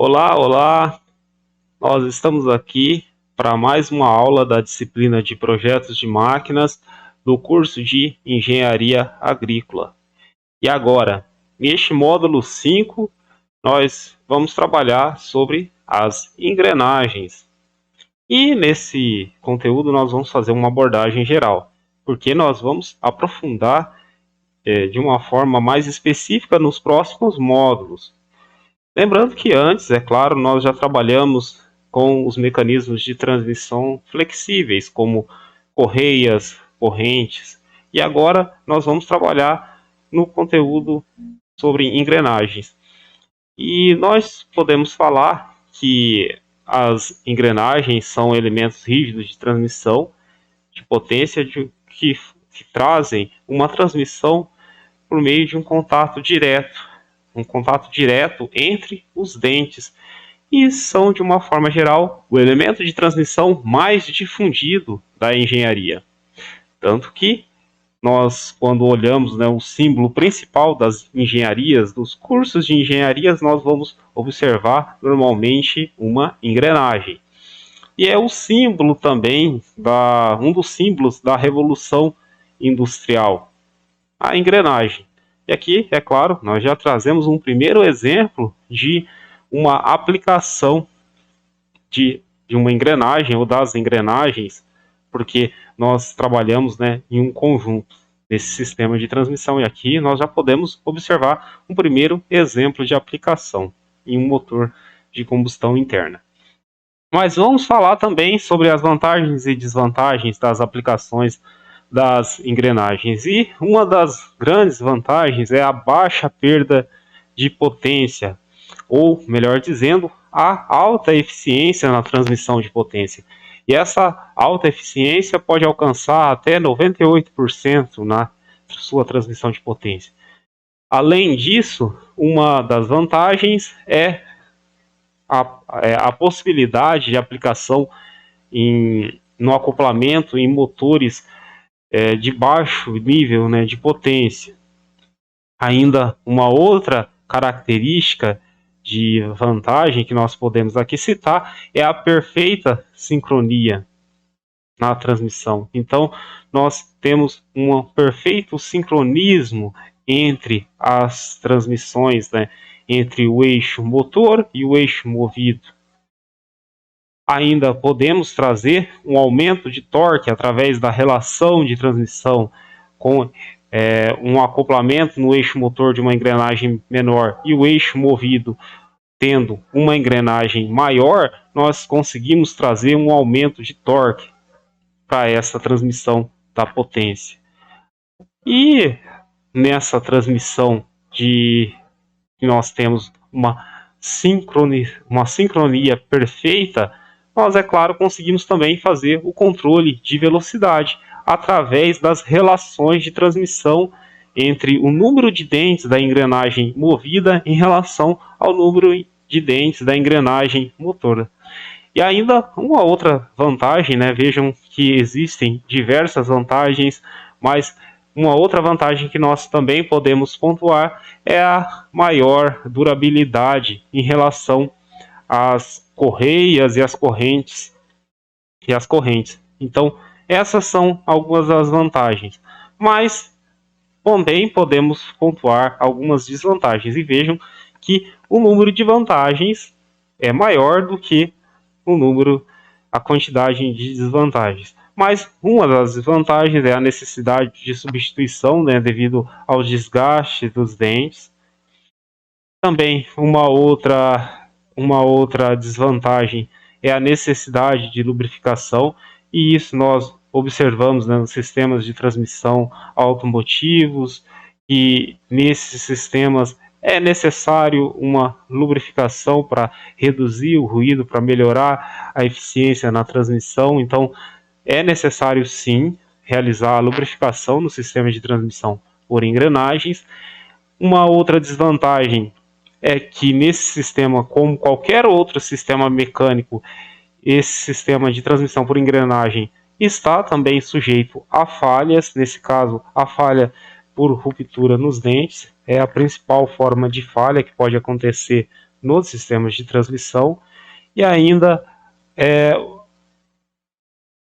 Olá, olá! Nós estamos aqui para mais uma aula da disciplina de projetos de máquinas do curso de Engenharia Agrícola. E agora, neste módulo 5, nós vamos trabalhar sobre as engrenagens. E nesse conteúdo nós vamos fazer uma abordagem geral, porque nós vamos aprofundar de uma forma mais específica nos próximos módulos. Lembrando que antes, é claro, nós já trabalhamos com os mecanismos de transmissão flexíveis, como correias, correntes, e agora nós vamos trabalhar no conteúdo sobre engrenagens. E nós podemos falar que as engrenagens são elementos rígidos de transmissão de potência que trazem uma transmissão por meio de um contato direto entre os dentes, e são, de uma forma geral, o elemento de transmissão mais difundido da engenharia. Tanto que nós, quando olhamos, o símbolo principal das engenharias, dos cursos de engenharias, nós vamos observar normalmente uma engrenagem. E é o símbolo também, um dos símbolos da Revolução Industrial, a engrenagem. E aqui, é claro, nós já trazemos um primeiro exemplo de uma aplicação de uma engrenagem ou das engrenagens, porque nós trabalhamos em um conjunto nesse sistema de transmissão. E aqui nós já podemos observar um primeiro exemplo de aplicação em um motor de combustão interna. Mas vamos falar também sobre as vantagens e desvantagens das aplicações das engrenagens. E uma das grandes vantagens é a baixa perda de potência, ou, melhor dizendo, a alta eficiência na transmissão de potência. E essa alta eficiência pode alcançar até 98% na sua transmissão de potência. Além disso, uma das vantagens é a possibilidade de aplicação no acoplamento em motores de baixo nível de potência. Ainda uma outra característica de vantagem que nós podemos aqui citar é a perfeita sincronia na transmissão. Então, nós temos um perfeito sincronismo entre as transmissões, entre o eixo motor e o eixo movido. Ainda podemos trazer um aumento de torque através da relação de transmissão com um acoplamento no eixo motor de uma engrenagem menor e o eixo movido tendo uma engrenagem maior, nós conseguimos trazer um aumento de torque para essa transmissão da potência. E nessa transmissão que nós temos uma sincronia perfeita, nós, é claro, conseguimos também fazer o controle de velocidade através das relações de transmissão entre o número de dentes da engrenagem movida em relação ao número de dentes da engrenagem motora. E ainda uma outra vantagem, vejam que existem diversas vantagens, mas uma outra vantagem que nós também podemos pontuar é a maior durabilidade em relação às correias e às correntes. Então, essas são algumas das vantagens. Mas também podemos pontuar algumas desvantagens. E vejam que o número de vantagens é maior do que a quantidade de desvantagens. Mas uma das desvantagens é a necessidade de substituição, devido ao desgaste dos dentes. Também uma outra desvantagem é a necessidade de lubrificação, e isso nós observamos nos sistemas de transmissão automotivos, e nesses sistemas é necessário uma lubrificação para reduzir o ruído, para melhorar a eficiência na transmissão. Então, é necessário sim realizar a lubrificação no sistema de transmissão por engrenagens. Uma outra desvantagem é que nesse sistema, como qualquer outro sistema mecânico, esse sistema de transmissão por engrenagem está também sujeito a falhas. Nesse caso, a falha por ruptura nos dentes é a principal forma de falha que pode acontecer nos sistemas de transmissão. E ainda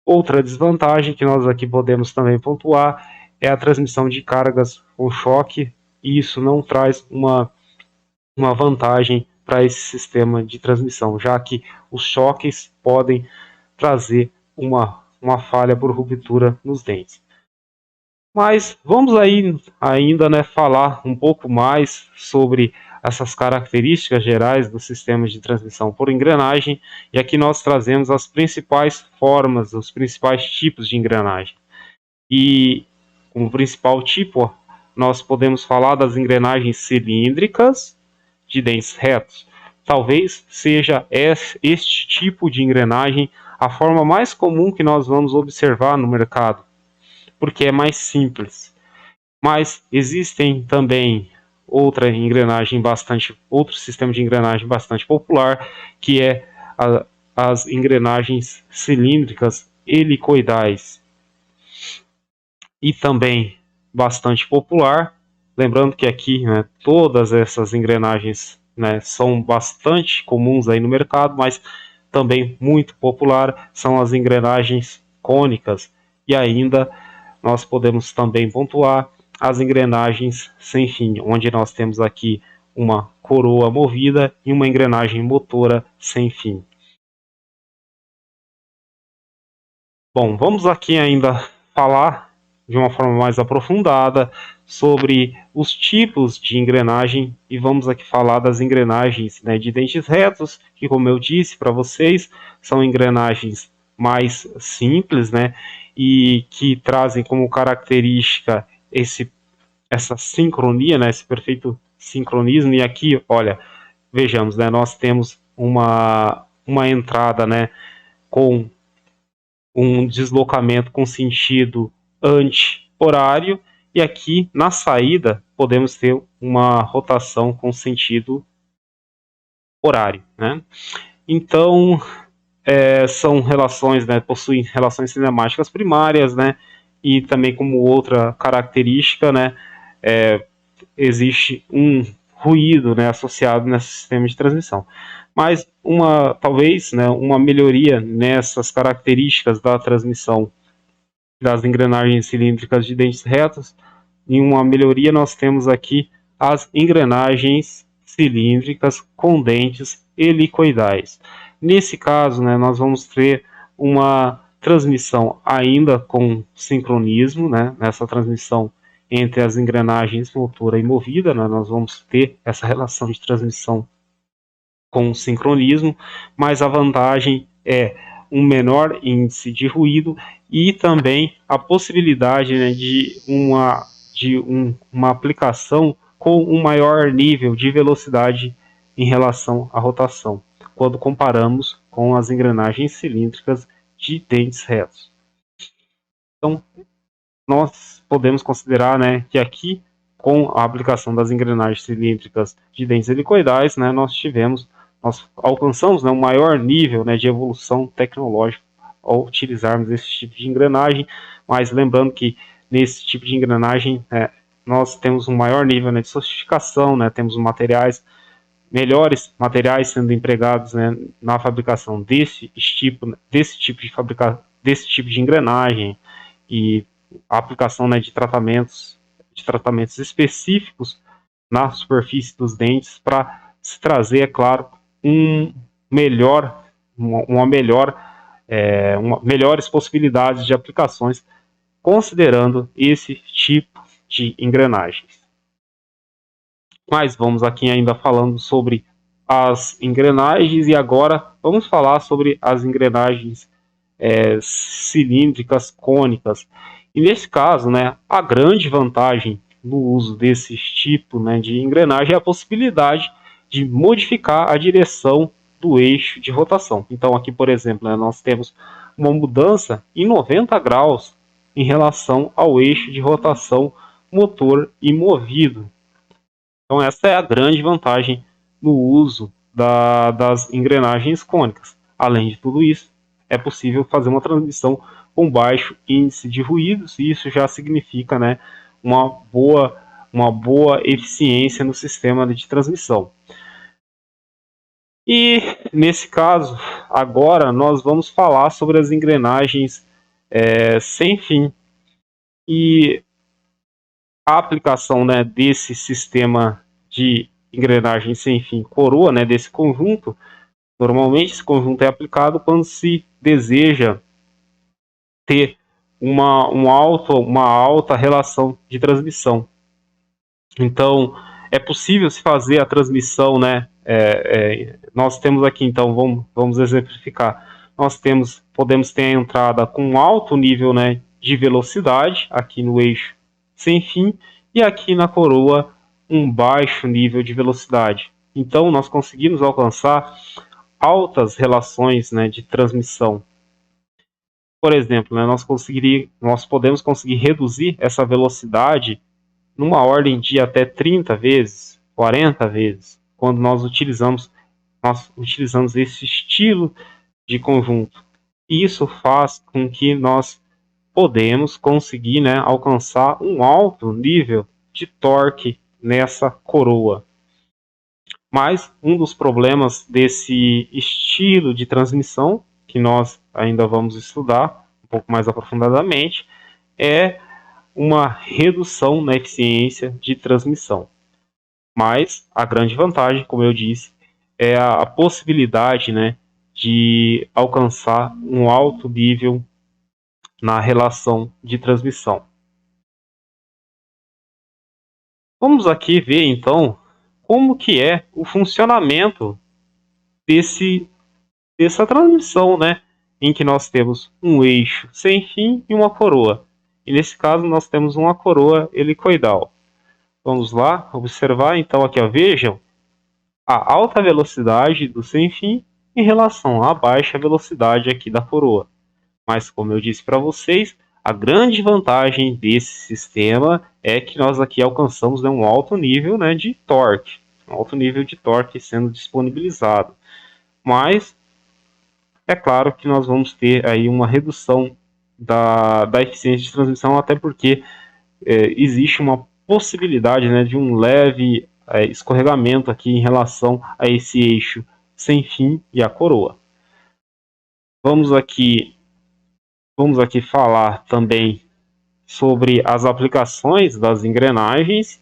outra desvantagem que nós aqui podemos também pontuar é a transmissão de cargas com choque, e isso não traz uma vantagem para esse sistema de transmissão, já que os choques podem trazer uma falha por ruptura nos dentes. Mas vamos aí ainda, né, falar um pouco mais sobre essas características gerais do sistema de transmissão por engrenagem, e aqui nós trazemos as principais formas, os principais tipos de engrenagem. E como principal tipo, nós podemos falar das engrenagens cilíndricas de dentes retos. Talvez seja este tipo de engrenagem a forma mais comum que nós vamos observar no mercado, porque é mais simples. Mas existem também outro sistema de engrenagem bastante popular, que é as engrenagens cilíndricas helicoidais, e também bastante popular. Lembrando que aqui, né, todas essas engrenagens, né, são bastante comuns aí no mercado, mas também muito popular são as engrenagens cônicas, e ainda nós podemos também pontuar as engrenagens sem fim, onde nós temos aqui uma coroa movida e uma engrenagem motora sem fim. Bom, vamos aqui ainda falar de uma forma mais aprofundada sobre os tipos de engrenagem, e vamos aqui falar das engrenagens, né, de dentes retos, que, como eu disse para vocês, são engrenagens mais simples, né, e que trazem como característica essa sincronia, né, esse perfeito sincronismo. E aqui, olha, vejamos, né, nós temos uma entrada, né, com um deslocamento com sentido anti-horário, e aqui na saída podemos ter uma rotação com sentido horário, né? Então, são relações, né, possuem relações cinemáticas primárias, né, e também como outra característica, né, existe um ruído, né, associado nesse sistema de transmissão. Mas talvez, né, uma melhoria nessas características da transmissão das engrenagens cilíndricas de dentes retos, em uma melhoria nós temos aqui as engrenagens cilíndricas com dentes helicoidais. Nesse caso, né, nós vamos ter uma transmissão ainda com sincronismo, né, nessa transmissão entre as engrenagens motora e movida, né, nós vamos ter essa relação de transmissão com sincronismo, mas a vantagem é um menor índice de ruído e também a possibilidade, né, de uma aplicação com um maior nível de velocidade em relação à rotação, quando comparamos com as engrenagens cilíndricas de dentes retos. Então, nós podemos considerar, né, que aqui, com a aplicação das engrenagens cilíndricas de dentes helicoidais, né, nós alcançamos, né, um maior nível, né, de evolução tecnológica ao utilizarmos esse tipo de engrenagem. Mas lembrando que nesse tipo de engrenagem nós temos um maior nível, né, de sofisticação, né, temos melhores materiais sendo empregados, né, na fabricação desse tipo de engrenagem, e a aplicação, né, de tratamentos específicos na superfície dos dentes para se trazer, é claro, melhores possibilidades de aplicações, considerando esse tipo de engrenagens. Mas vamos aqui ainda falando sobre as engrenagens, e agora vamos falar sobre as engrenagens cilíndricas cônicas. E nesse caso, né, a grande vantagem no uso desse tipo, né, de engrenagem é a possibilidade de modificar a direção do eixo de rotação. Então aqui, por exemplo, né, nós temos uma mudança em 90 graus em relação ao eixo de rotação motor e movido. Então essa é a grande vantagem no uso das engrenagens cônicas. Além de tudo isso, é possível fazer uma transmissão com baixo índice de ruídos, e isso já significa, né, uma boa eficiência no sistema de transmissão. E nesse caso, agora nós vamos falar sobre as engrenagens sem fim. E a aplicação, né, desse sistema de engrenagem sem fim coroa, né, desse conjunto, normalmente esse conjunto é aplicado quando se deseja ter uma alta relação de transmissão. Então, é possível se fazer a transmissão, né? Nós temos aqui, então, vamos exemplificar. Podemos ter a entrada com um alto nível, né, de velocidade, aqui no eixo sem fim, e aqui na coroa um baixo nível de velocidade. Então, nós conseguimos alcançar altas relações, né, de transmissão. Por exemplo, né, nós podemos conseguir reduzir essa velocidade numa ordem de até 30 vezes, 40 vezes, quando nós utilizamos esse estilo de conjunto. E isso faz com que nós podemos conseguir, né, alcançar um alto nível de torque nessa coroa. Mas um dos problemas desse estilo de transmissão, que nós ainda vamos estudar um pouco mais aprofundadamente, é uma redução na eficiência de transmissão. Mas a grande vantagem, como eu disse, é a possibilidade, né, de alcançar um alto nível na relação de transmissão. Vamos aqui ver então como que é o funcionamento dessa transmissão, né, em que nós temos um eixo sem fim e uma coroa. E nesse caso nós temos uma coroa helicoidal. Vamos lá observar então aqui, ó, vejam a alta velocidade do sem fim em relação à baixa velocidade aqui da coroa. Mas como eu disse para vocês, a grande vantagem desse sistema é que nós aqui alcançamos, né, um alto nível, né, de torque, um alto nível de torque sendo disponibilizado. Mas é claro que nós vamos ter aí uma redução da eficiência de transmissão, até porque existe uma possibilidade, né, de um leve escorregamento aqui em relação a esse eixo sem fim e a coroa. Vamos aqui falar também sobre as aplicações das engrenagens,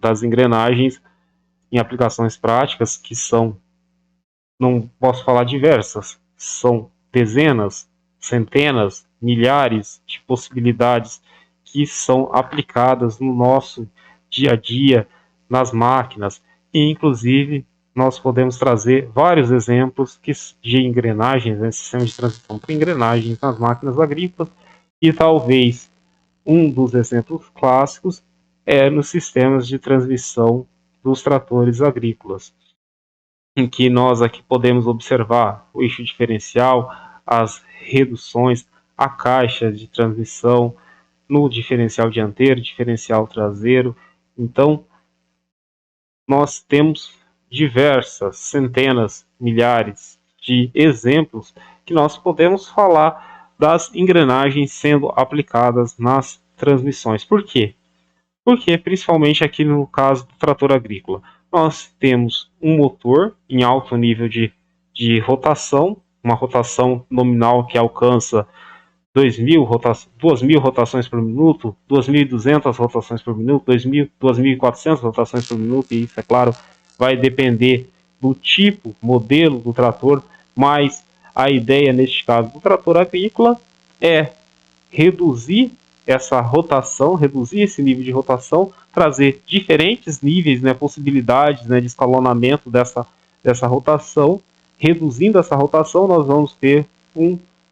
das engrenagens em aplicações práticas, que são, não posso falar diversas, são dezenas, centenas, milhares de possibilidades que são aplicadas no nosso dia a dia, nas máquinas, e inclusive nós podemos trazer vários exemplos de engrenagens, né, sistemas de transmissão por engrenagens nas máquinas agrícolas, e talvez um dos exemplos clássicos é nos sistemas de transmissão dos tratores agrícolas, em que nós aqui podemos observar o eixo diferencial, as reduções, a caixa de transmissão, no diferencial dianteiro, diferencial traseiro. Então, nós temos diversas, centenas, milhares de exemplos que nós podemos falar das engrenagens sendo aplicadas nas transmissões. Por quê? Porque, principalmente aqui no caso do trator agrícola, nós temos um motor em alto nível de rotação, uma rotação nominal que alcança 2.000 rotações por minuto, 2.200 rotações por minuto, 2.400 rotações por minuto, e isso, é claro, vai depender do tipo, modelo do trator, mas a ideia, neste caso, do trator agrícola é reduzir essa rotação, reduzir esse nível de rotação, trazer diferentes níveis, né, possibilidades, né, de escalonamento dessa rotação. Reduzindo essa rotação, nós vamos ter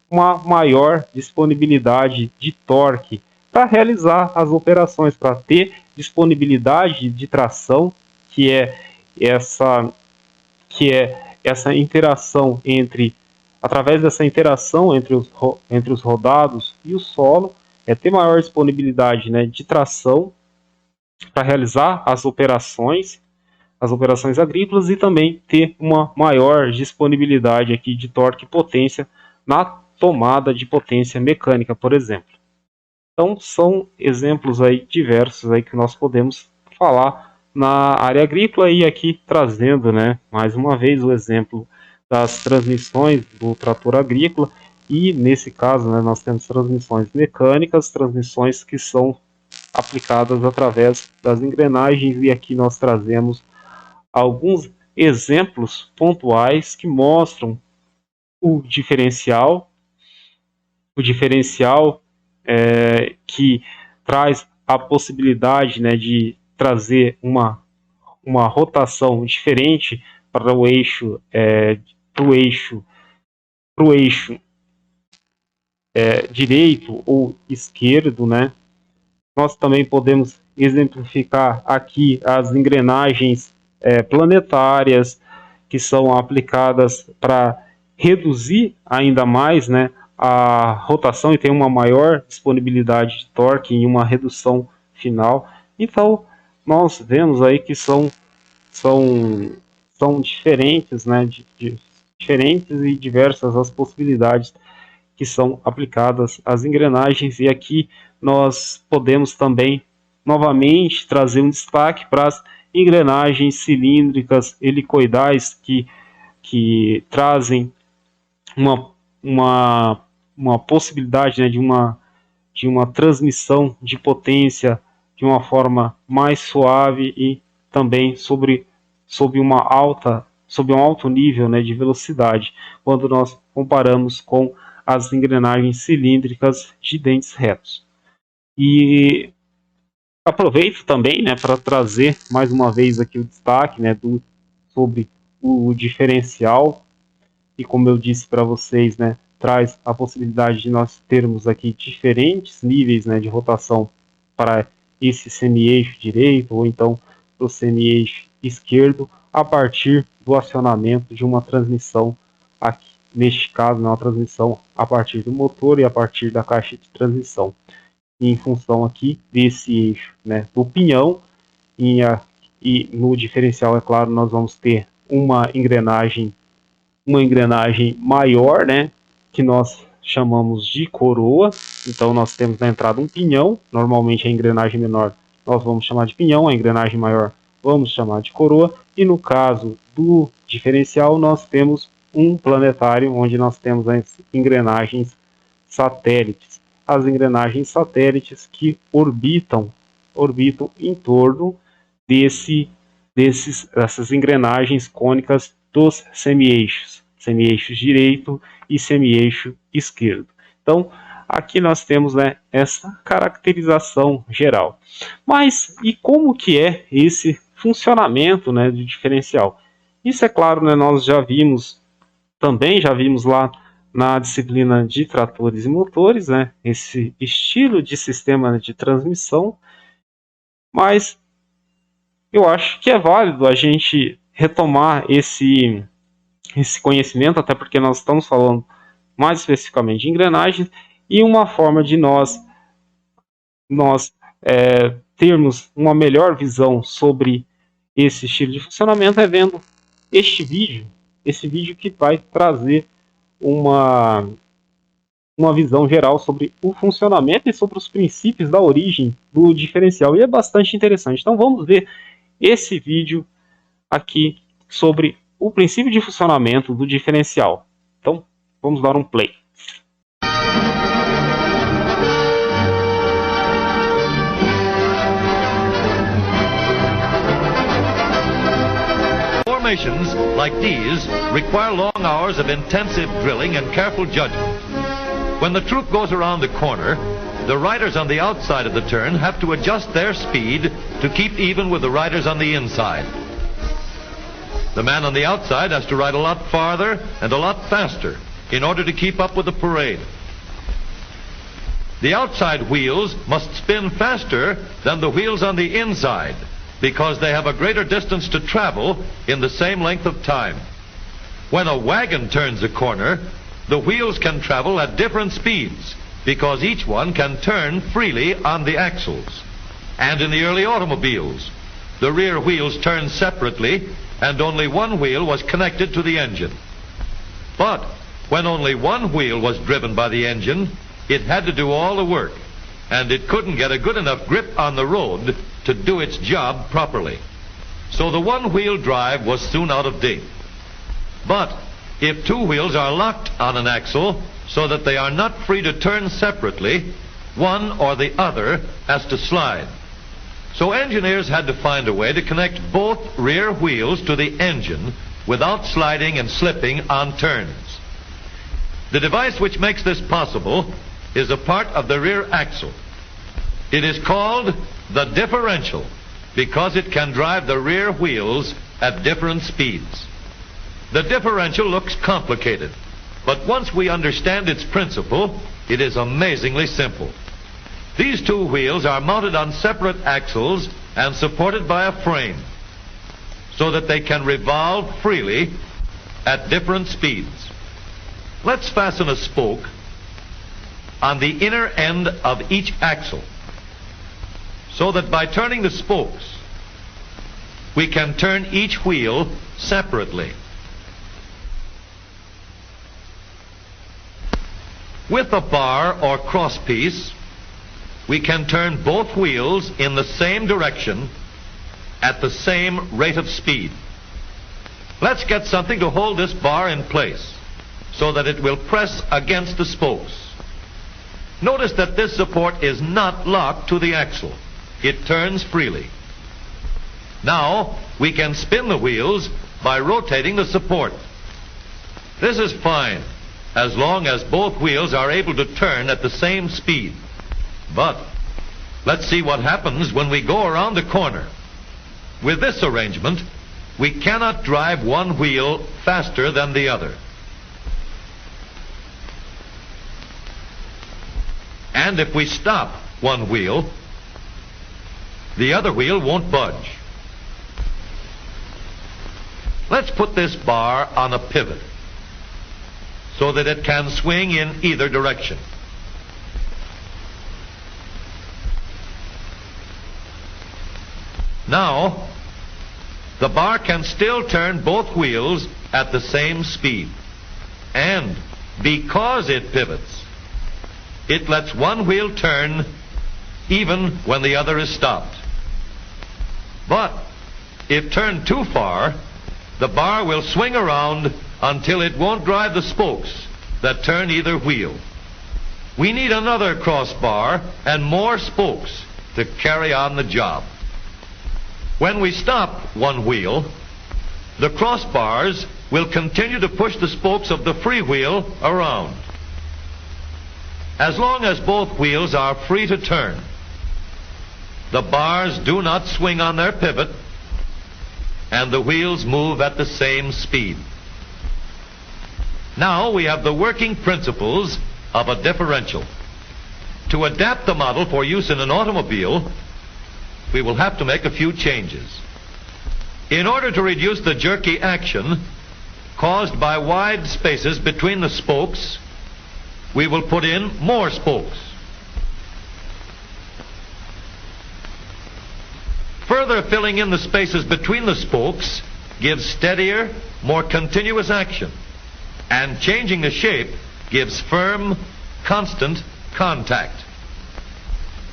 uma maior disponibilidade de torque para realizar as operações, para ter disponibilidade de tração, que é essa interação através dessa interação entre os rodados e o solo, ter maior disponibilidade, né, de tração para realizar as operações agrícolas, e também ter uma maior disponibilidade aqui de torque e potência na tomada de potência mecânica, por exemplo. Então, são exemplos aí diversos aí que nós podemos falar na área agrícola, e aqui trazendo, né, mais uma vez o exemplo das transmissões do trator agrícola. E nesse caso, né, nós temos transmissões mecânicas, transmissões que são aplicadas através das engrenagens, e aqui nós trazemos alguns exemplos pontuais que mostram o diferencial, que traz a possibilidade, né, de trazer uma rotação diferente para o eixo, pro eixo direito ou esquerdo, né? Nós também podemos exemplificar aqui as engrenagens planetárias, que são aplicadas para reduzir ainda mais, né, a rotação e ter uma maior disponibilidade de torque em uma redução final. Então, nós vemos aí que são diferentes, né, diferentes e diversas as possibilidades que são aplicadas às engrenagens. E aqui nós podemos também novamente trazer um destaque para as engrenagens cilíndricas helicoidais, que trazem uma possibilidade, né, de uma transmissão de potência de uma forma mais suave e também sob um alto nível, né, de velocidade, quando nós comparamos com as engrenagens cilíndricas de dentes retos. E aproveito também, né, para trazer mais uma vez aqui o destaque, né, sobre o diferencial, e como eu disse para vocês, né, traz a possibilidade de nós termos aqui diferentes níveis, né, de rotação para esse semi-eixo direito ou então para o semi-eixo esquerdo, a partir do acionamento de uma transmissão aqui. Neste caso, uma transmissão a partir do motor e a partir da caixa de transmissão. E em função aqui desse eixo, né, do pinhão, e no diferencial, é claro, nós vamos ter uma engrenagem maior, né, que nós chamamos de coroa. Então nós temos na entrada um pinhão, normalmente a engrenagem menor nós vamos chamar de pinhão, a engrenagem maior vamos chamar de coroa, e no caso do diferencial nós temos um planetário, onde nós temos as engrenagens satélites. As engrenagens satélites que orbitam em torno dessas engrenagens cônicas dos semi-eixos direito e semi-eixo esquerdo. Então, aqui nós temos, né, essa caracterização geral. Mas, e como que é esse funcionamento, né, do diferencial? Isso, é claro, né, nós já vimos lá na disciplina de tratores e motores, né, esse estilo de sistema de transmissão, mas eu acho que é válido a gente retomar esse conhecimento, até porque nós estamos falando mais especificamente de engrenagens, e uma forma de nós termos uma melhor visão sobre esse estilo de funcionamento é vendo esse vídeo que vai trazer uma visão geral sobre o funcionamento e sobre os princípios da origem do diferencial, e é bastante interessante. Então vamos ver esse vídeo aqui sobre o princípio de funcionamento do diferencial. Então vamos dar um play. Formations like these require long hours of intensive drilling and careful judgment. When the troop goes around the corner, the riders on the outside of the turn have to adjust their speed to keep even with the riders on the inside. The man on the outside has to ride a lot farther and a lot faster in order to keep up with the parade. The outside wheels must spin faster than the wheels on the inside, because they have a greater distance to travel in the same length of time. When a wagon turns a corner, the wheels can travel at different speeds, because each one can turn freely on the axles. And in the early automobiles, the rear wheels turned separately, and only one wheel was connected to the engine. But when only one wheel was driven by the engine, it had to do all the work, and it couldn't get a good enough grip on the road to do its job properly. so the one-wheel drive was soon out of date. But if two wheels are locked on an axle so that they are not free to turn separately, one or the other has to slide. So engineers had to find a way to connect both rear wheels to the engine without sliding and slipping on turns. The device which makes this possible is a part of the rear axle. It is called the differential because it can drive the rear wheels at different speeds. The differential looks complicated, but once we understand its principle, it is amazingly simple. These two wheels are mounted on separate axles and supported by a frame so that they can revolve freely at different speeds. Let's fasten a spoke on the inner end of each axle so that by turning the spokes, we can turn each wheel separately. With a bar or crosspiece, we can turn both wheels in the same direction at the same rate of speed. Let's get something to hold this bar in place so that it will press against the spokes. Notice that this support is not locked to the axle. It turns freely. Now we can spin the wheels by rotating the support. This is fine as long as both wheels are able to turn at the same speed. But let's see what happens when we go around the corner. With this arrangement, we cannot drive one wheel faster than the other. And if we stop one wheel, the other wheel won't budge. Let's put this bar on a pivot so that it can swing in either direction. Now, the bar can still turn both wheels at the same speed. And because it pivots, it lets one wheel turn even when the other is stopped. But if turned too far, the bar will swing around until it won't drive the spokes that turn either wheel. We need another crossbar and more spokes to carry on the job. When we stop one wheel, the crossbars will continue to push the spokes of the free wheel around. As long as both wheels are free to turn, the bars do not swing on their pivot, and the wheels move at the same speed. Now we have the working principles of a differential. To adapt the model for use in an automobile, we will have to make a few changes. In order to reduce the jerky action caused by wide spaces between the spokes, we will put in more spokes. Further filling in the spaces between the spokes gives steadier, more continuous action, and changing the shape gives firm, constant contact.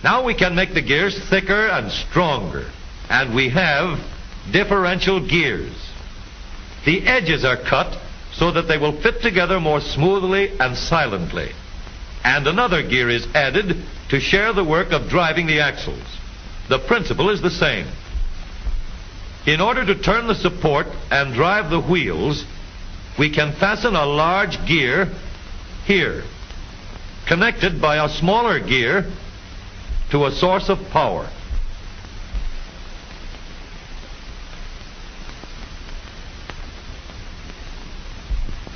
Now we can make the gears thicker and stronger, and we have differential gears. The edges are cut so that they will fit together more smoothly and silently, and another gear is added to share the work of driving the axles. The principle is the same. In order to turn the support and drive the wheels, we can fasten a large gear here, connected by a smaller gear to a source of power.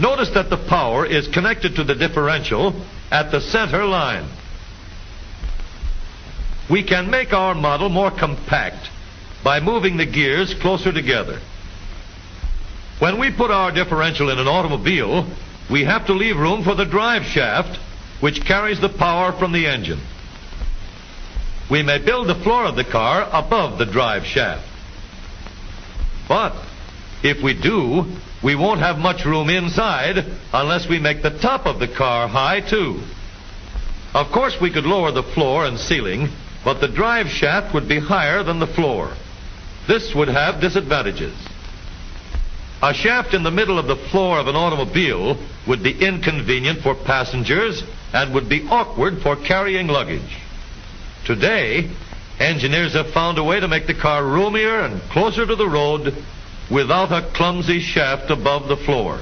Notice that the power is connected to the differential at the center line. We can make our model more compact by moving the gears closer together. When we put our differential in an automobile, we have to leave room for the drive shaft, which carries the power from the engine. We may build the floor of the car above the drive shaft. But if we do, we won't have much room inside unless we make the top of the car high too. Of course, we could lower the floor and ceiling, but the drive shaft would be higher than the floor. this would have disadvantages. A shaft in the middle of the floor of an automobile would be inconvenient for passengers and would be awkward for carrying luggage. Today, engineers have found a way to make the car roomier and closer to the road without a clumsy shaft above the floor.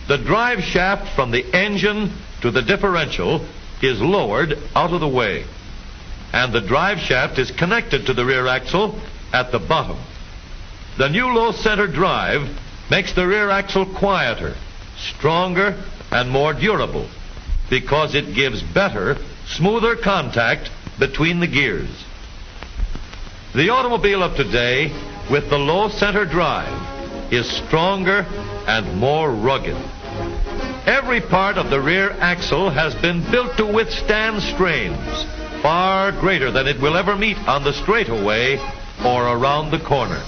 The drive shaft from the engine to the differential is lowered out of the way, and the drive shaft is connected to the rear axle at the bottom. The new low center drive makes the rear axle quieter, stronger, and more durable because it gives better, smoother contact between the gears. The automobile of today with the low center drive is stronger and more rugged. Every part of the rear axle has been built to withstand strains far greater than it will ever meet on the straightaway or around the corner.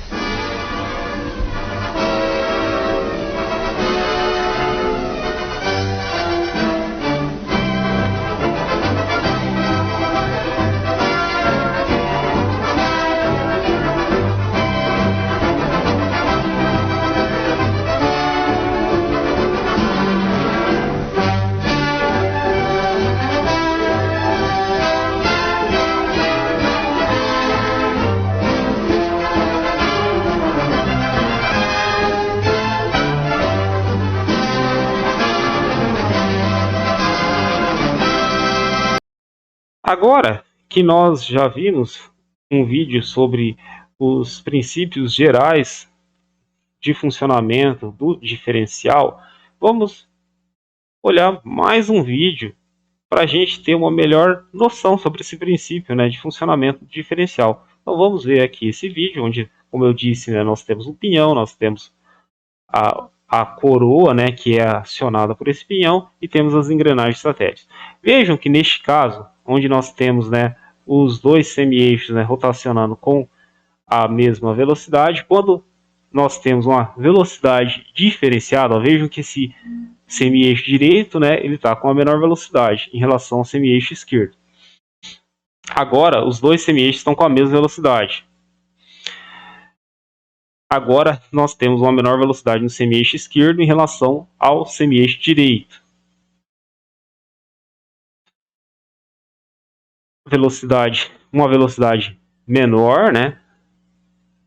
Agora que nós já vimos um vídeo sobre os princípios gerais de funcionamento do diferencial, vamos olhar mais um vídeo para a gente ter uma melhor noção sobre esse princípio, né, de funcionamento do diferencial. Então vamos ver aqui esse vídeo, onde, como eu disse, né, nós temos um pinhão, nós temos a coroa, né, que é acionada por esse pinhão, e temos as engrenagens satélites. Vejam que neste caso, onde nós temos, né, os dois semi-eixos, né, rotacionando com a mesma velocidade, quando nós temos uma velocidade diferenciada, ó, vejam que esse semi-eixo direito, né, ele está com a menor velocidade em relação ao semi-eixo esquerdo. Agora, os dois semi-eixos estão com a mesma velocidade. Agora, nós temos uma menor velocidade no semi-eixo esquerdo em relação ao semi-eixo direito. Uma velocidade menor, né,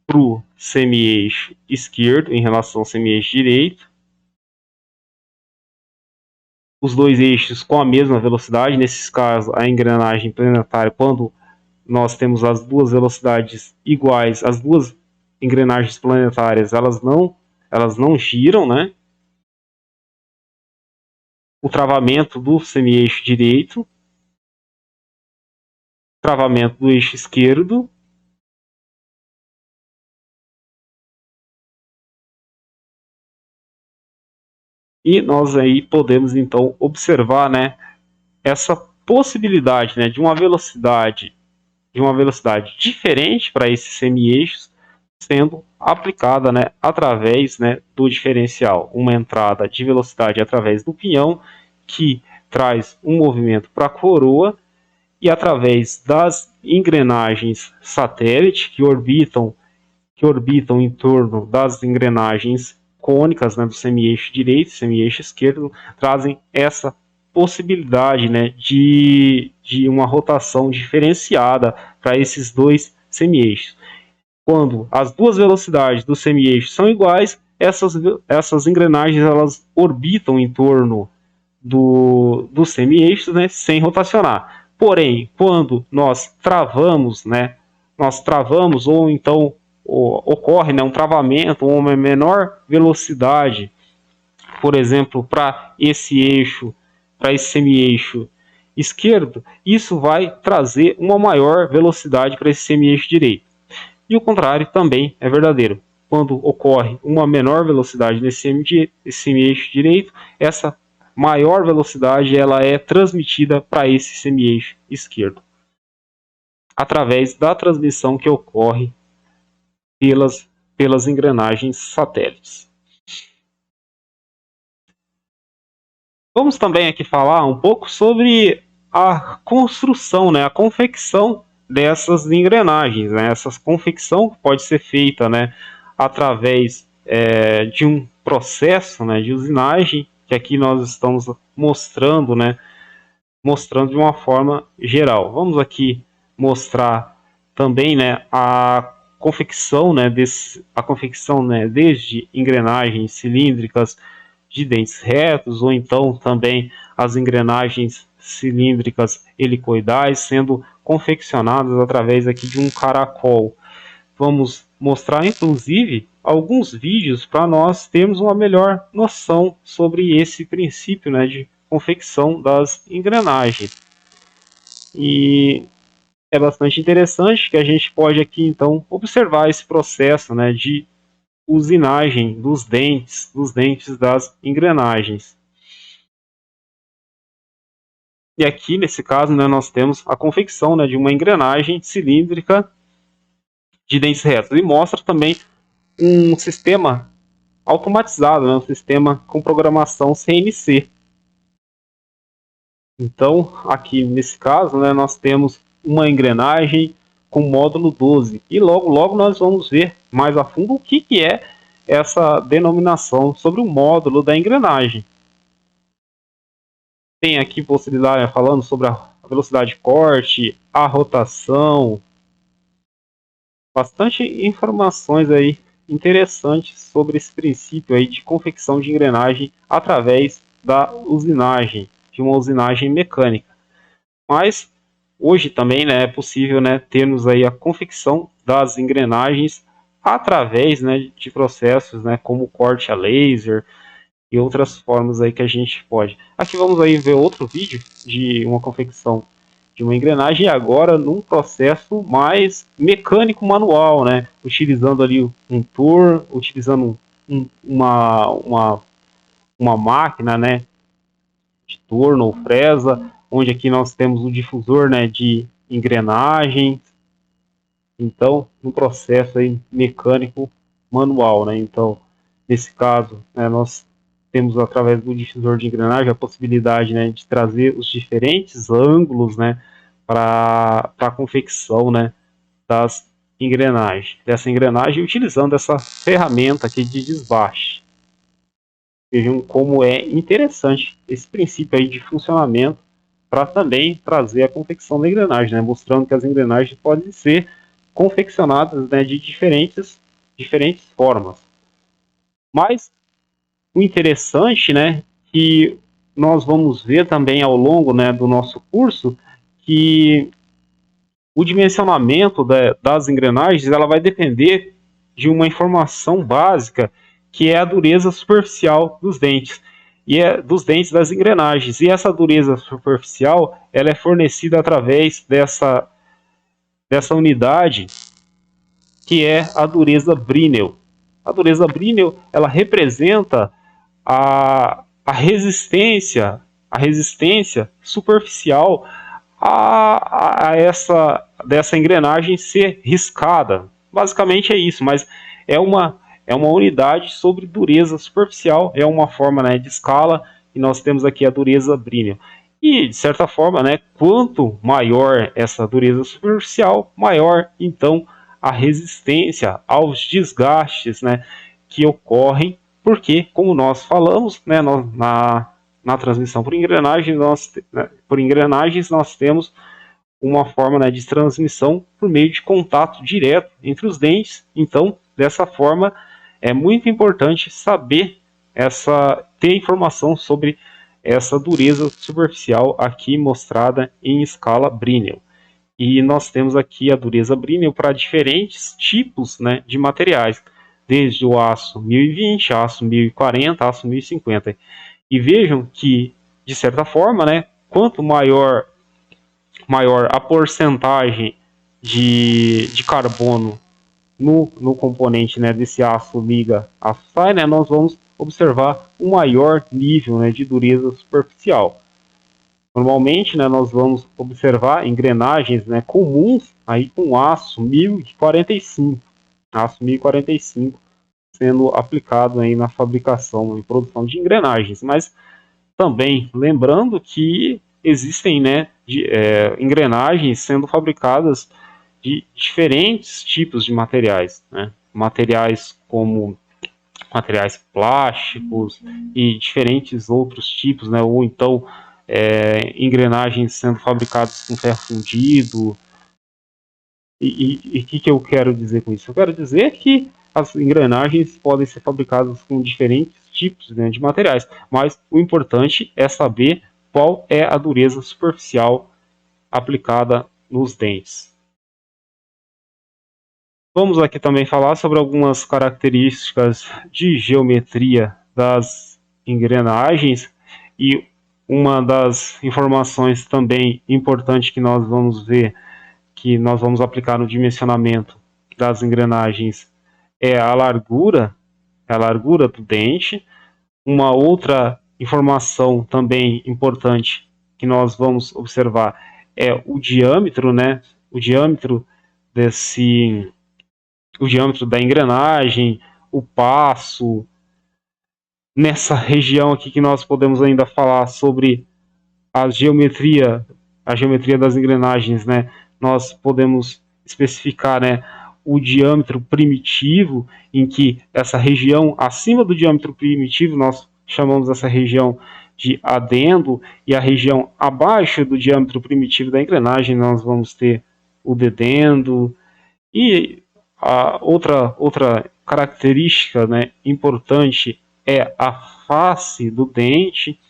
para o semi-eixo esquerdo em relação ao semi-eixo direito. Os dois eixos com a mesma velocidade, nesses casos a engrenagem planetária, quando nós temos as duas velocidades iguais, as duas engrenagens planetárias, elas não giram, né? O travamento do semi-eixo direito, travamento do eixo esquerdo, e nós aí podemos então observar, né, essa possibilidade, né, de uma velocidade diferente para esses semi-eixos sendo aplicada, né, através, né, do diferencial, uma entrada de velocidade através do pinhão que traz um movimento para a coroa, e através das engrenagens satélite que orbitam em torno das engrenagens cônicas, né, do semi-eixo direito e semi-eixo esquerdo, trazem essa possibilidade, né, de uma rotação diferenciada para esses dois semi-eixos. Quando as duas velocidades do semi-eixo são iguais, essas engrenagens elas orbitam em torno dos semi-eixos, né, sem rotacionar. Porém, quando nós travamos, ou então ocorre, né, um travamento ou uma menor velocidade, por exemplo, para esse semi-eixo esquerdo, isso vai trazer uma maior velocidade para esse semi-eixo direito. E o contrário também é verdadeiro. Quando ocorre uma menor velocidade nesse semi-eixo direito, essa maior velocidade ela é transmitida para esse semi-eixo esquerdo, através da transmissão que ocorre pelas engrenagens satélites. Vamos também aqui falar um pouco sobre a construção, né, a confecção dessas engrenagens, né? Essa confecção pode ser feita, né, através de um processo, né, de usinagem, que aqui nós estamos mostrando, né, mostrando de uma forma geral. Vamos aqui mostrar também, né, a confecção, né, desde engrenagens cilíndricas de dentes retos, ou então também as engrenagens cilíndricas helicoidais sendo confeccionadas através aqui de um caracol. Vamos mostrar inclusive alguns vídeos para nós termos uma melhor noção sobre esse princípio, né, de confecção das engrenagens. E é bastante interessante que a gente pode aqui então observar esse processo, né, de usinagem dos dentes das engrenagens. E aqui nesse caso, né, nós temos a confecção, né, de uma engrenagem cilíndrica de dentes retos, e mostra também um sistema automatizado, né, um sistema com programação CNC. Então, aqui nesse caso, né, nós temos uma engrenagem com módulo 12. E logo nós vamos ver mais a fundo o que é essa denominação sobre o módulo da engrenagem. Tem aqui possibilidade, né, falando sobre a velocidade de corte, a rotação. Bastante informações aí interessantes sobre esse princípio aí de confecção de engrenagem através da usinagem, de uma usinagem mecânica. Mas hoje também, né, é possível, né, termos aí a confecção das engrenagens através, né, de processos, né, como corte a laser e outras formas aí que a gente pode. Aqui vamos aí ver outro vídeo de uma confecção de uma engrenagem, agora num processo mais mecânico manual, né, utilizando ali um torno, utilizando uma máquina, né, de torno ou fresa, onde aqui nós temos o difusor, né, de engrenagem. Então, um processo aí mecânico manual, né? Então, nesse caso, né, nós temos através do difusor de engrenagem a possibilidade, né, de trazer os diferentes ângulos, né, para a confecção, né, das engrenagens, dessa engrenagem, utilizando essa ferramenta aqui de desbaste. Vejam como é interessante esse princípio aí de funcionamento para também trazer a confecção da engrenagem, né? Mostrando que as engrenagens podem ser confeccionadas, né, de diferentes formas. Mas o interessante, né, que nós vamos ver também ao longo, né, do nosso curso, que o dimensionamento das engrenagens ela vai depender de uma informação básica, que é a dureza superficial dos dentes, e é dos dentes das engrenagens. E essa dureza superficial ela é fornecida através dessa unidade, que é a dureza Brinell. A dureza Brinell ela representa a resistência superficial dessa engrenagem ser riscada. Basicamente é isso, mas é uma unidade sobre dureza superficial, é uma forma, né, de escala, e nós temos aqui a dureza Brinell. E, de certa forma, né, quanto maior essa dureza superficial, maior, então, a resistência aos desgastes, né, que ocorrem, porque, como nós falamos, né, na transmissão por engrenagens, nós temos uma forma, né, de transmissão por meio de contato direto entre os dentes. Então, dessa forma, é muito importante saber ter informação sobre essa dureza superficial aqui mostrada em escala Brinell. E nós temos aqui a dureza Brinell para diferentes tipos, né, de materiais, desde o aço 1020, aço 1040, aço 1050. E vejam que, de certa forma, né, quanto maior a porcentagem de carbono no componente, né, desse aço liga aço sai, né, nós vamos observar um maior nível, né, de dureza superficial. Normalmente, né, nós vamos observar engrenagens, né, comuns aí com aço 1045 sendo aplicado aí na fabricação e produção de engrenagens. Mas também lembrando que existem, né, engrenagens sendo fabricadas de diferentes tipos de materiais, né? Materiais como materiais plásticos e diferentes outros tipos, né? Ou então engrenagens sendo fabricadas com ferro fundido. E o que eu quero dizer com isso? Eu quero dizer que as engrenagens podem ser fabricadas com diferentes tipos, né, de materiais, mas o importante é saber qual é a dureza superficial aplicada nos dentes. Vamos aqui também falar sobre algumas características de geometria das engrenagens, e uma das informações também importante que nós vamos ver, que nós vamos aplicar no dimensionamento das engrenagens, é a largura do dente. Uma outra informação também importante que nós vamos observar é o diâmetro, né? O diâmetro da engrenagem, o passo. Nessa região aqui que nós podemos ainda falar sobre a geometria das engrenagens, né? Nós podemos especificar, né, o diâmetro primitivo, em que essa região acima do diâmetro primitivo nós chamamos essa região de adendo, e a região abaixo do diâmetro primitivo da engrenagem nós vamos ter o dedendo. E a outra característica, né, importante é a face do dente,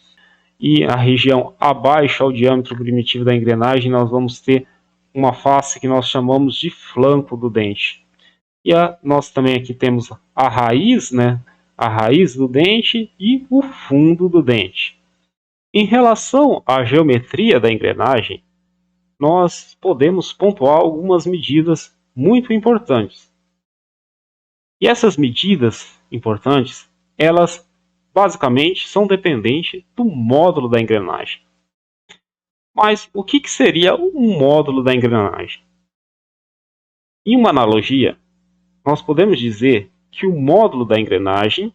e a região abaixo ao diâmetro primitivo da engrenagem nós vamos ter uma face que nós chamamos de flanco do dente. E nós também aqui temos a raiz, né, a raiz do dente e o fundo do dente. Em relação à geometria da engrenagem, nós podemos pontuar algumas medidas muito importantes. E essas medidas importantes, elas basicamente são dependentes do módulo da engrenagem. Mas o que seria um módulo da engrenagem? Em uma analogia, nós podemos dizer que o módulo da engrenagem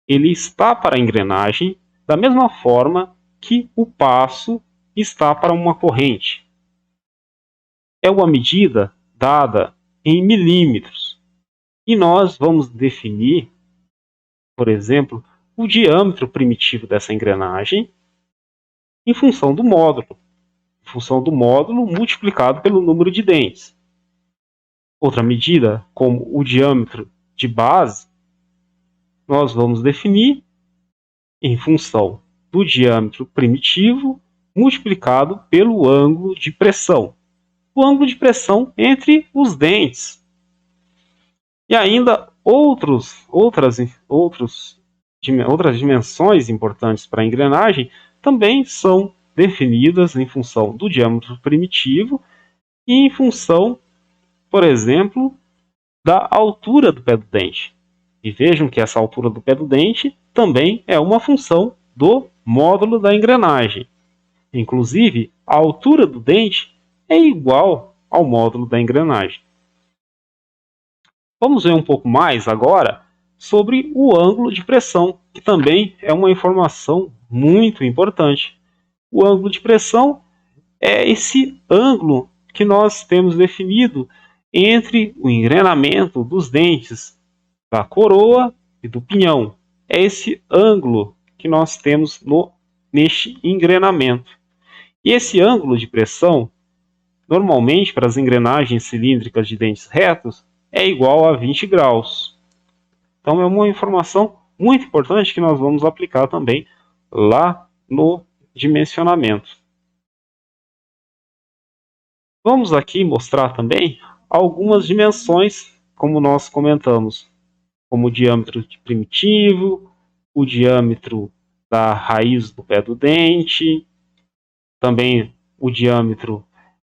ele está para a engrenagem da mesma forma que o passo está para uma corrente. É uma medida dada em milímetros. E nós vamos definir, por exemplo, o diâmetro primitivo dessa engrenagem em função do módulo multiplicado pelo número de dentes. Outra medida, como o diâmetro de base, nós vamos definir em função do diâmetro primitivo multiplicado pelo ângulo de pressão. O ângulo de pressão entre os dentes. E ainda outras dimensões importantes para a engrenagem também são definidas em função do diâmetro primitivo e em função, por exemplo, da altura do pé do dente. E vejam que essa altura do pé do dente também é uma função do módulo da engrenagem. Inclusive, a altura do dente é igual ao módulo da engrenagem. Vamos ver um pouco mais agora sobre o ângulo de pressão, que também é uma informação muito importante. O ângulo de pressão é esse ângulo que nós temos definido entre o engrenamento dos dentes da coroa e do pinhão. É esse ângulo que nós temos neste engrenamento. E esse ângulo de pressão, normalmente para as engrenagens cilíndricas de dentes retos, é igual a 20 graus. Então é uma informação muito importante que nós vamos aplicar também lá no dimensionamento. Vamos aqui mostrar também algumas dimensões, como nós comentamos, como o diâmetro primitivo, o diâmetro da raiz do pé do dente, também o diâmetro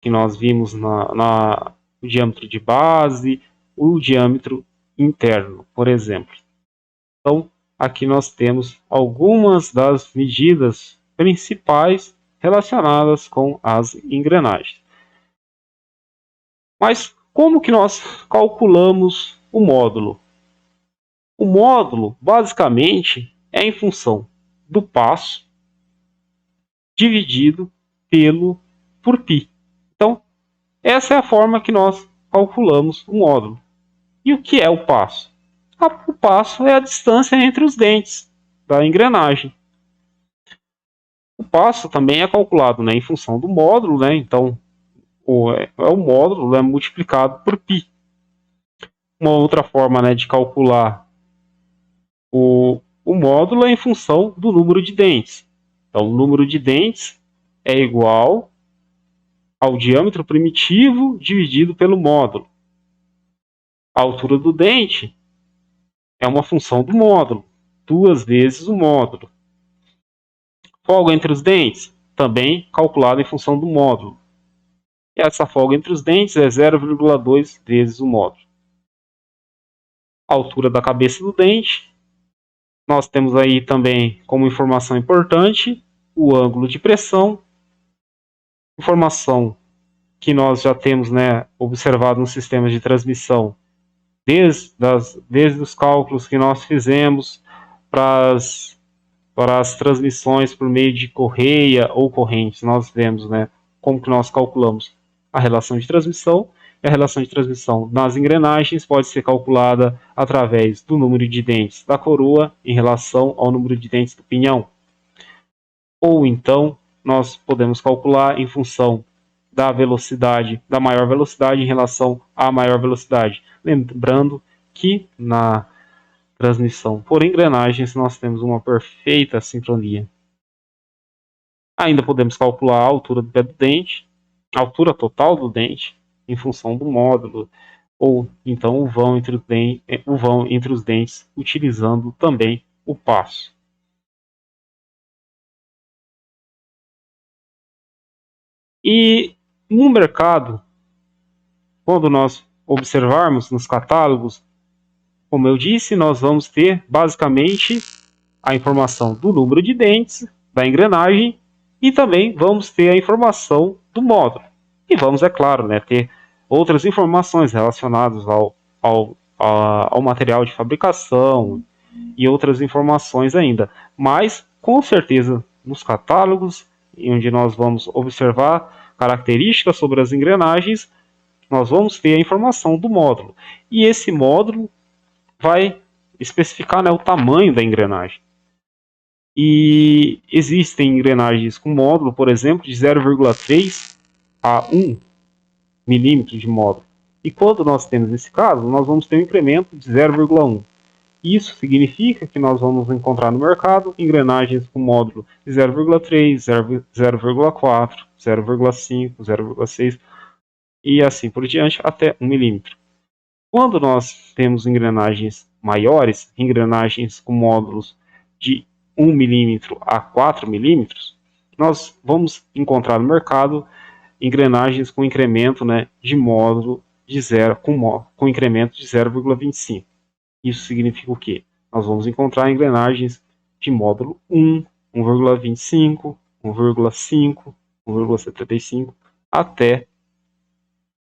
que nós vimos o diâmetro de base, o diâmetro interno, por exemplo. Então, aqui nós temos algumas das medidas principais relacionadas com as engrenagens. Mas como que nós calculamos o módulo? O módulo, basicamente, é em função do passo dividido pelo por π. Então, essa é a forma que nós calculamos o módulo. E o que é o passo? O passo é a distância entre os dentes da engrenagem. O passo também é calculado, né, em função do módulo, né? Então, o módulo é multiplicado por π. Uma outra forma, né, de calcular o módulo é em função do número de dentes. Então, o número de dentes é igual ao diâmetro primitivo dividido pelo módulo. A altura do dente é uma função do módulo, 2 vezes o módulo. Folga entre os dentes, também calculada em função do módulo. E essa folga entre os dentes é 0,2 vezes o módulo. A altura da cabeça do dente. Nós temos aí também como informação importante o ângulo de pressão. Informação que nós já temos, né, observado nos sistemas de transmissão desde os cálculos que nós fizemos para as transmissões por meio de correia ou correntes. Nós vemos, né, como que nós calculamos a relação de transmissão. E a relação de transmissão nas engrenagens pode ser calculada através do número de dentes da coroa em relação ao número de dentes do pinhão. Ou então, nós podemos calcular em função da velocidade, da maior velocidade em relação à maior velocidade. Lembrando que na transmissão por engrenagens nós temos uma perfeita sincronia. Ainda podemos calcular a altura do pé do dente, a altura total do dente, em função do módulo, ou então o vão entre os dentes, utilizando também o passo. E no mercado, quando nós observarmos nos catálogos, como eu disse, nós vamos ter basicamente a informação do número de dentes da engrenagem e também vamos ter a informação do módulo. E vamos, é claro, né, ter outras informações relacionadas ao material de fabricação e outras informações ainda. Mas, com certeza, nos catálogos, onde nós vamos observar características sobre as engrenagens, nós vamos ter a informação do módulo. E esse módulo vai especificar, né, o tamanho da engrenagem. E existem engrenagens com módulo, por exemplo, de 0,3 a 1 milímetro de módulo. E quando nós temos esse caso, nós vamos ter um incremento de 0,1. Isso significa que nós vamos encontrar no mercado engrenagens com módulo de 0,3, 0,4, 0,5, 0,6 e assim por diante até 1 milímetro. Quando nós temos engrenagens maiores, engrenagens com módulos de 1 milímetro a 4 milímetros, nós vamos encontrar no mercado engrenagens com incremento, né, de módulo de com incremento de 0,25. Isso significa o quê? Nós vamos encontrar engrenagens de módulo 1, 1,25, 1,5, 1,75 até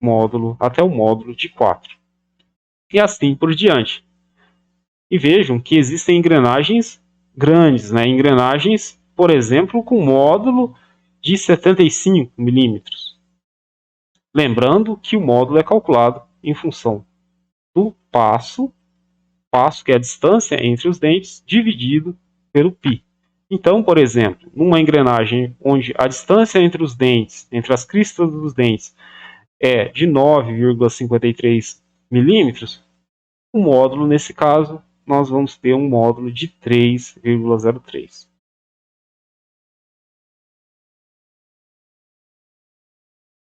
o módulo de 4. E assim por diante. E vejam que existem engrenagens grandes, né? Engrenagens, por exemplo, com módulo de 75 milímetros. Lembrando que o módulo é calculado em função do passo que é a distância entre os dentes, dividido pelo π. Então, por exemplo, numa engrenagem onde a distância entre os dentes, entre as cristas dos dentes, é de 9,53 milímetros, o módulo, nesse caso, nós vamos ter um módulo de 3,03.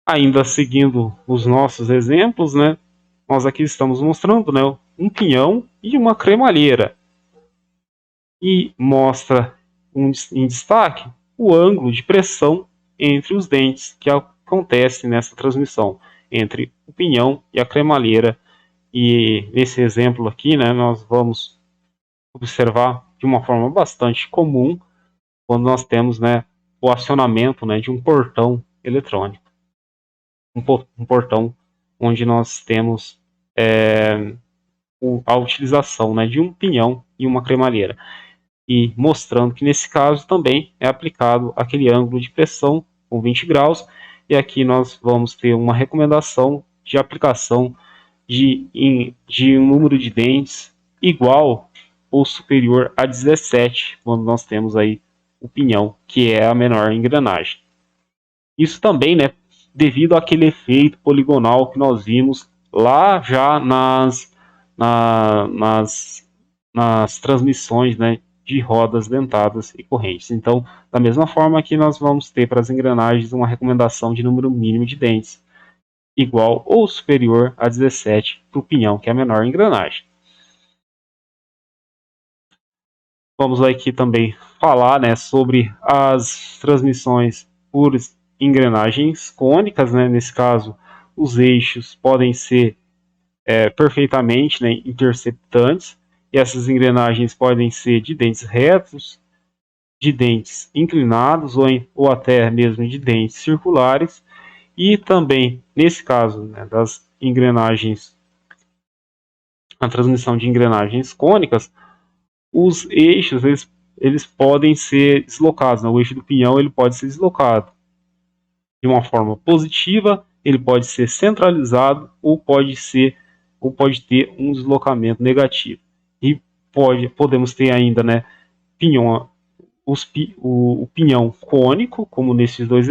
Ainda seguindo os nossos exemplos, né, nós aqui estamos mostrando, né, um pinhão e uma cremalheira. E mostra em destaque o ângulo de pressão entre os dentes que acontece nessa transmissão entre o pinhão e a cremalheira. E nesse exemplo aqui, né, nós vamos observar de uma forma bastante comum quando nós temos, né, o acionamento, né, de um portão eletrônico. Um portão onde nós temos a utilização, né, de um pinhão e uma cremalheira. E mostrando que nesse caso também é aplicado aquele ângulo de pressão com 20 graus E aqui nós vamos ter uma recomendação de aplicação de um número de dentes igual ou superior a 17, quando nós temos aí o pinhão, que é a menor engrenagem. Isso também, né, devido àquele efeito poligonal que nós vimos lá já nas transmissões, né, de rodas dentadas e correntes. Então, da mesma forma que nós vamos ter para as engrenagens uma recomendação de número mínimo de dentes igual ou superior a 17 para o pinhão, que é a menor engrenagem. Vamos aqui também falar, né, sobre as transmissões por engrenagens cônicas, né? Nesse caso, os eixos podem ser perfeitamente, né, interceptantes, e essas engrenagens podem ser de dentes retos, de dentes inclinados ou até mesmo de dentes circulares, e também, nesse caso, né, das engrenagens, a transmissão de engrenagens cônicas, os eixos eles podem ser deslocados, né? O eixo do pinhão ele pode ser deslocado de uma forma positiva, ele pode ser centralizado ou pode ter um deslocamento negativo. E podemos ter ainda, né, pinhão, o pinhão cônico, como nesses dois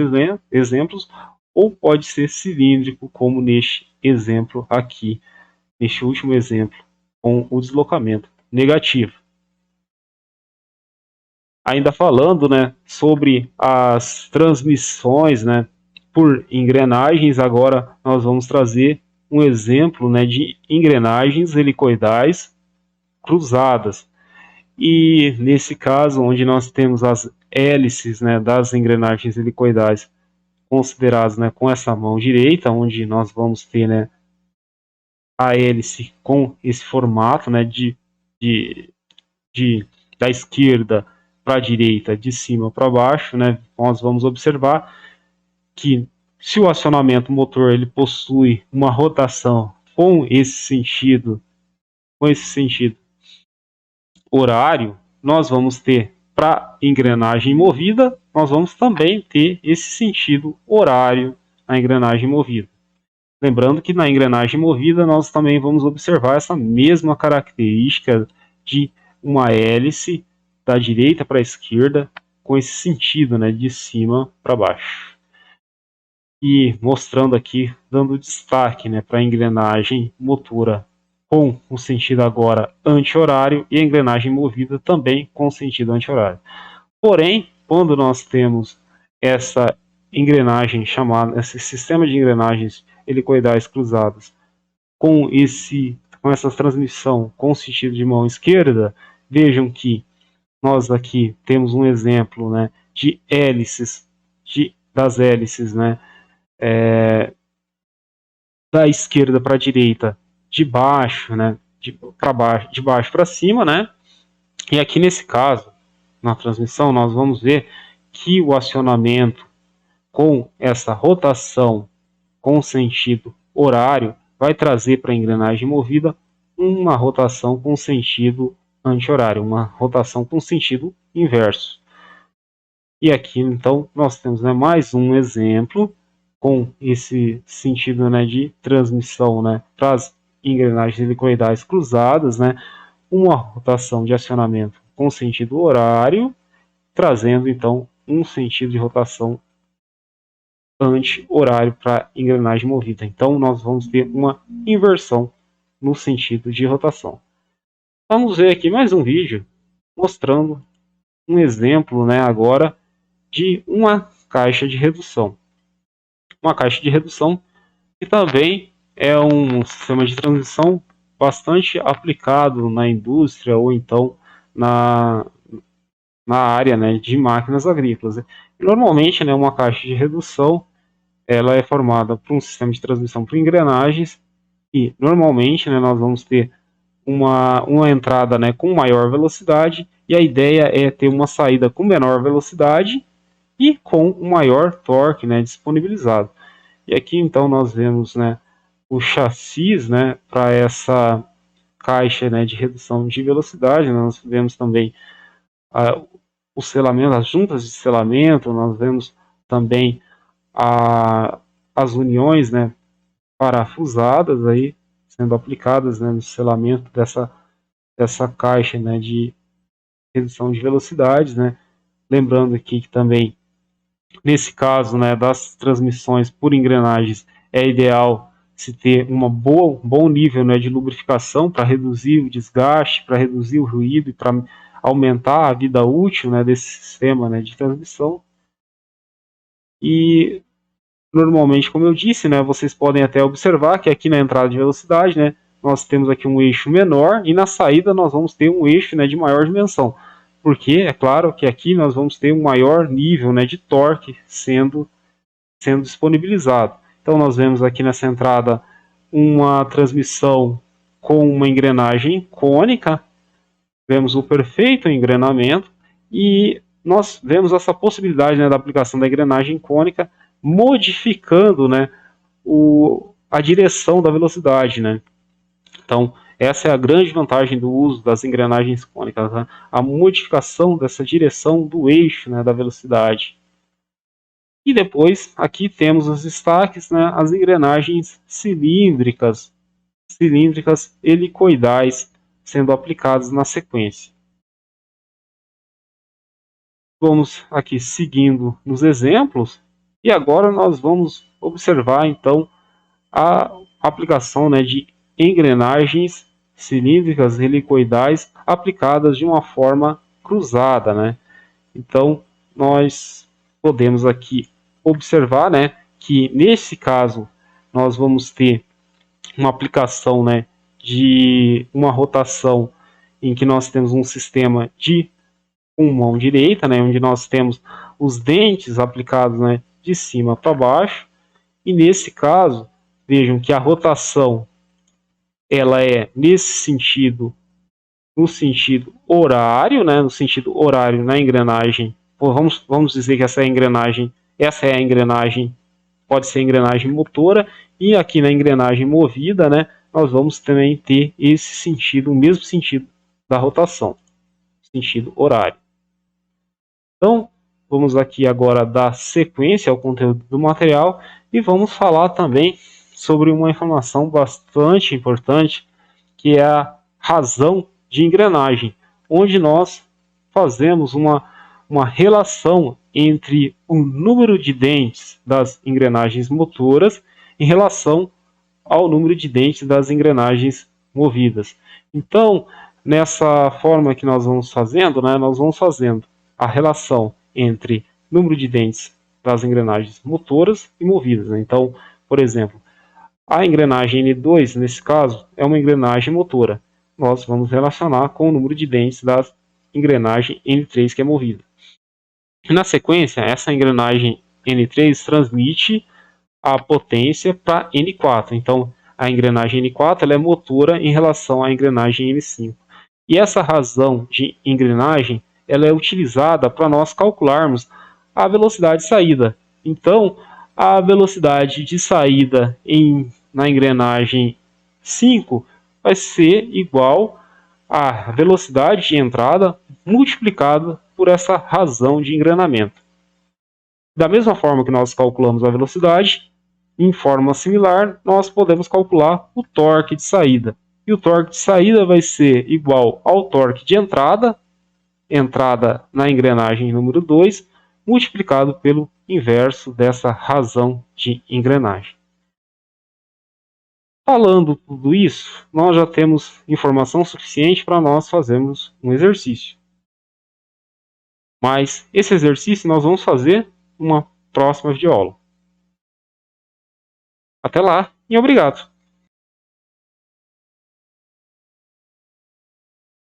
exemplos, ou pode ser cilíndrico, como neste exemplo aqui, neste último exemplo, com o deslocamento negativo. Ainda falando, né, sobre as transmissões, né, por engrenagens, agora nós vamos trazer um exemplo, né, de engrenagens helicoidais cruzadas. E nesse caso, onde nós temos as hélices, né, das engrenagens helicoidais consideradas, né, com essa mão direita, onde nós vamos ter, né, a hélice com esse formato, né, da esquerda para a direita, de cima para baixo, né, nós vamos observar que se o acionamento motor ele possui uma rotação com esse sentido horário, nós vamos ter para engrenagem movida, nós vamos também ter esse sentido horário na engrenagem movida. Lembrando que na engrenagem movida nós também vamos observar essa mesma característica de uma hélice da direita para a esquerda com esse sentido, né, de cima para baixo. E mostrando aqui, dando destaque, né, para a engrenagem motora com o sentido agora anti-horário e a engrenagem movida também com o sentido anti-horário. Porém, quando nós temos essa engrenagem chamada, esse sistema de engrenagens helicoidais cruzadas com essa transmissão com o sentido de mão esquerda, vejam que nós aqui temos um exemplo, né, de hélices, das hélices, né, da esquerda para a direita, de baixo, né, de baixo para cima, né? E aqui nesse caso, na transmissão, nós vamos ver que o acionamento com essa rotação com sentido horário vai trazer para a engrenagem movida uma rotação com sentido anti-horário, uma rotação com sentido inverso. E aqui então nós temos, né, mais um exemplo com esse sentido, né, de transmissão, né, para as engrenagens helicoidais cruzadas, né, uma rotação de acionamento com sentido horário, trazendo então um sentido de rotação anti-horário para a engrenagem movida. Então nós vamos ter uma inversão no sentido de rotação. Vamos ver aqui mais um vídeo mostrando um exemplo, né, agora de uma caixa de redução. Uma caixa de redução que também é um sistema de transmissão bastante aplicado na indústria ou então na área, né, de máquinas agrícolas. Normalmente, né, uma caixa de redução ela é formada por um sistema de transmissão por engrenagens e normalmente, né, nós vamos ter uma entrada, né, com maior velocidade e a ideia é ter uma saída com menor velocidade e com um maior torque, né, disponibilizado. E aqui então nós vemos, né, o chassis, né, para essa caixa, né, de redução de velocidade. Nós vemos também o selamento, as juntas de selamento, nós vemos também as uniões, né, parafusadas aí sendo aplicadas, né, no selamento dessa caixa, né, de redução de velocidades, né. Lembrando aqui que também nesse caso, né, das transmissões por engrenagens, é ideal se ter um bom nível, né, de lubrificação para reduzir o desgaste, para reduzir o ruído e para aumentar a vida útil, né, desse sistema, né, de transmissão. E normalmente, como eu disse, né, vocês podem até observar que aqui na entrada de velocidade, né, nós temos aqui um eixo menor e na saída nós vamos ter um eixo, né, de maior dimensão. Porque é claro que aqui nós vamos ter um maior nível, né, de torque sendo disponibilizado. Então nós vemos aqui nessa entrada uma transmissão com uma engrenagem cônica, vemos o perfeito engrenamento e nós vemos essa possibilidade, né, da aplicação da engrenagem cônica modificando, né, a direção da velocidade, né? Então essa é a grande vantagem do uso das engrenagens cônicas, né? A modificação dessa direção do eixo, né, da velocidade. E depois, aqui temos os destaques, né, as engrenagens cilíndricas helicoidais sendo aplicadas na sequência. Vamos aqui seguindo nos exemplos, e agora nós vamos observar então a aplicação, né, de engrenagens cilíndricas helicoidais aplicadas de uma forma cruzada, né? Então, nós podemos aqui observar, né, que nesse caso nós vamos ter uma aplicação, né, de uma rotação em que nós temos um sistema de mão direita, né, onde nós temos os dentes aplicados, né, de cima para baixo, e nesse caso, vejam que a rotação ela é nesse sentido, no sentido horário, né, no sentido horário na engrenagem. Vamos dizer que essa é a engrenagem, pode ser a engrenagem motora, e aqui na engrenagem movida, né, nós vamos também ter esse sentido, o mesmo sentido da rotação, sentido horário. Então, vamos aqui agora dar sequência ao conteúdo do material e vamos falar também sobre uma informação bastante importante, que é a razão de engrenagem, onde nós fazemos uma relação entre o número de dentes das engrenagens motoras em relação ao número de dentes das engrenagens movidas. Então, nessa forma que nós vamos fazendo, né, nós vamos fazendo a relação entre número de dentes das engrenagens motoras e movidas, né? Então, por exemplo, a engrenagem N2, nesse caso, é uma engrenagem motora. Nós vamos relacionar com o número de dentes da engrenagem N3, que é movida. E na sequência, essa engrenagem N3 transmite a potência para N4. Então, a engrenagem N4 ela é motora em relação à engrenagem N5. E essa razão de engrenagem ela é utilizada para nós calcularmos a velocidade de saída. Então, a velocidade de saída na engrenagem 5 vai ser igual à velocidade de entrada multiplicada por essa razão de engrenamento. Da mesma forma que nós calculamos a velocidade, em forma similar, nós podemos calcular o torque de saída. E o torque de saída vai ser igual ao torque de entrada na engrenagem número 2, multiplicado pelo inverso dessa razão de engrenagem. Falando tudo isso, nós já temos informação suficiente para nós fazermos um exercício. Mas esse exercício nós vamos fazer numa próxima videoaula. Até lá e obrigado!